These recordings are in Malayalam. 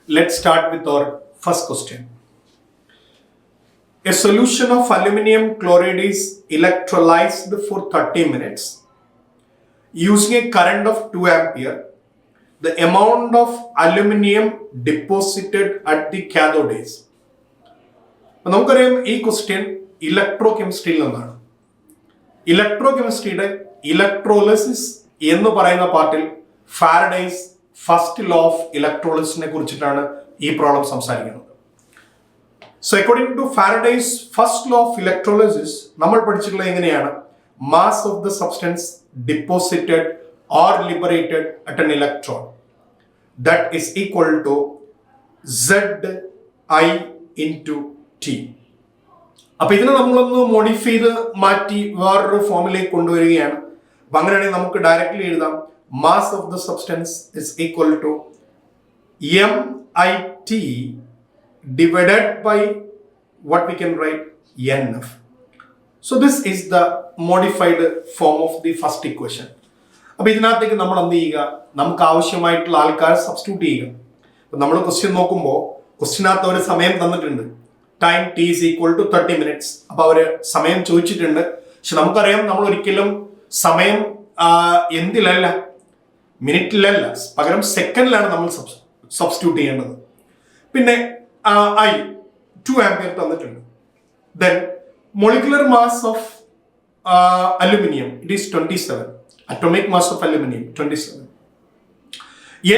Let's start with our first question. A solution of aluminum chloride is electrolyzed for 30 minutes using a current of 2 ampere. The amount of aluminum deposited at the cathode is. നമുക്കറിയാം ഈ ക്വസ്റ്റ്യൻ ഇലക്ട്രോ കെമിസ്ട്രിയിൽ നിന്നാണ്. ഇലക്ട്രോ കെമിസ്ട്രിയുടെ ഇലക്ട്രോലിസിസ് എന്ന് പറയുന്ന പാർട്ടിൽ ഫാരഡേസ് ഫസ്റ്റ് ലോ ഓഫ് ഇലക്ട്രോളിസിസിനെ കുറിച്ചിട്ടാണ് ഈ പ്രോബ്ലം സംസാരിക്കുന്നത്. So according to Faraday's first law of electrolysis നമ്മൾ പഠിച്ചിട്ടുള്ളത് എങ്ങനെയാണ്? Mass of the substance deposited or liberated at an electron that is equal to Zi into T. അപ്പൊ ഇതിനെ നമ്മളൊന്ന് മോഡിഫൈ ചെയ്ത് മാറ്റി വേറൊരു ഫോമിലേക്ക് കൊണ്ടുവരികയാണ്. അപ്പൊ അങ്ങനെയാണെങ്കിൽ നമുക്ക് ഡയറക്റ്റ്ലി എഴുതാം mass of the substance is equal to MIT divided by what we can write NF. So this is the modified form of the first equation. അപ്പോൾ ഇതിനകത്തേക്ക് നമ്മൾ എന്ത് ചെയ്യുക? നമുക്ക് ആവശ്യമായിട്ടുള്ള ആൾക്കാരെ സബ്സ്റ്റിറ്റ്യൂട്ട് ചെയ്യുക. അപ്പം നമ്മൾ ക്വസ്റ്റ്യൻ നോക്കുമ്പോൾ ക്വസ്റ്റ്യനകത്ത് ഒരു സമയം തന്നിട്ടുണ്ട്. Time T is equal to 30 minutes. അപ്പോൾ അവർ സമയം ചോദിച്ചിട്ടുണ്ട്. പക്ഷെ നമുക്കറിയാം നമ്മൾ ഒരിക്കലും സമയം എന്തിലല്ല, മിനിറ്റിലല്ല, പകരം സെക്കൻഡിലാണ് നമ്മൾ സബ്സ്റ്റിറ്റ്യൂട്ട് ചെയ്യേണ്ടത്. പിന്നെ I 2 ampere തന്നിട്ടുണ്ട്. Then molecular mass of aluminum, it is 27. Atomic mass of aluminum 27.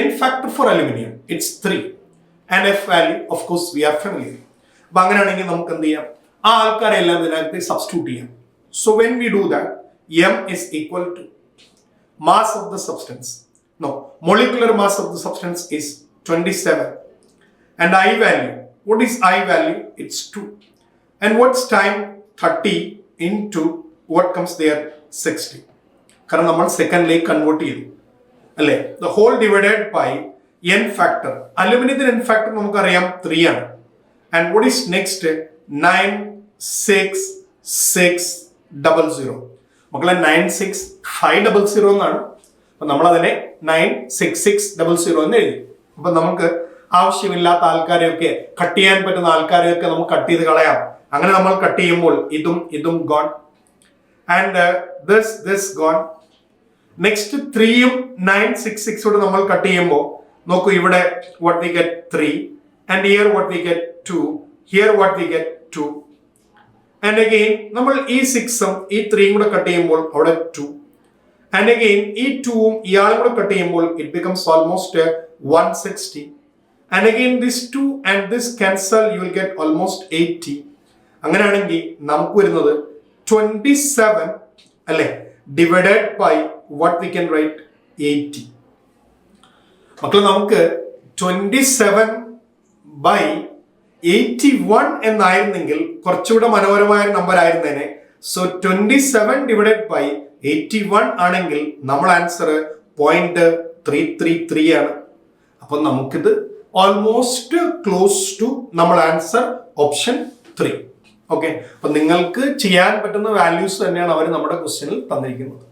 N factor for aluminum, it's 3. And F value, of course, we are familiar. അപ്പോൾ അങ്ങനെയാണെങ്കിൽ നമുക്ക് എന്ത് ചെയ്യാം? ആ ആൾക്കാരെല്ലാം ഇതിനകത്ത് സബ്സ്റ്റിറ്റ്യൂട്ട് ചെയ്യാം. So when we do that, M is equal to mass of the substance. No, molecular mass of the substance is 27. And I value, what is I value? It's 2. And what's time? 30 into what comes there? 60. കാരണം നമ്മൾ സെക്കൻഡിലേക്ക് കൺവേർട്ട് ചെയ്തു അല്ലേ? The whole divided by n factor. അലുമിനിയത്തിന് എൻ ഫാക്ടർ നമുക്കറിയാം 3 ആണ്. And what is next? 96600. മക്കളെ 96500 എന്നാണ്. അപ്പൊ നമ്മളതിനെ 96600 എന്ന് എഴുതി. അപ്പൊ നമുക്ക് ആവശ്യമില്ലാത്ത ആൾക്കാരെയൊക്കെ കട്ട് ചെയ്യാൻ പറ്റുന്ന ആൾക്കാരെയൊക്കെ നമുക്ക് കട്ട് ചെയ്ത് കളയാം. അങ്ങനെ നമ്മൾ കട്ട് ചെയ്യുമ്പോൾ ഇതും gone and this gone. Next 3ഉം 966 നമ്മൾ കട്ട് ചെയ്യുമ്പോൾ നോക്കൂ, ഇവിടെ what we get 3 and here what we get 2, here what we get 2 and again നമ്മൾ ഈ 6ഉം ഈ 3ഉം കൂടെ കട്ട് ചെയ്യുമ്പോൾ അവിടെ 2 and again ഈ 2ഉം ഇയാളും കൂടെ കട്ട് ചെയ്യുമ്പോൾ it becomes almost 160 and again this 2 and this cancel, you will get almost 80. അങ്ങനെയാണെങ്കിൽ നമുക്ക് വരുന്നത് 27 അല്ലേ, divided by what we can write 80. മക്കളെ നമുക്ക് 27/81 എന്നായിരുന്നെങ്കിൽ കുറച്ചുകൂടെ മനോഹരമായ നമ്പർ ആയിരുന്നേനെ. സോ 27 ഡിവൈഡഡ് ബൈ 81 ആണെങ്കിൽ നമ്മൾ ആൻസർ 0.333 ആണ്. അപ്പൊ നമുക്കിത് ഓൾമോസ്റ്റ് ക്ലോസ് ടു നമ്മൾ ആൻസർ ഓപ്ഷൻ 3. ഓക്കെ, അപ്പൊ നിങ്ങൾക്ക് ചെയ്യാൻ പറ്റുന്ന വാല്യൂസ് തന്നെയാണ് അവർ നമ്മുടെ ക്വസ്റ്റ്യനിൽ തന്നിരിക്കുന്നത്.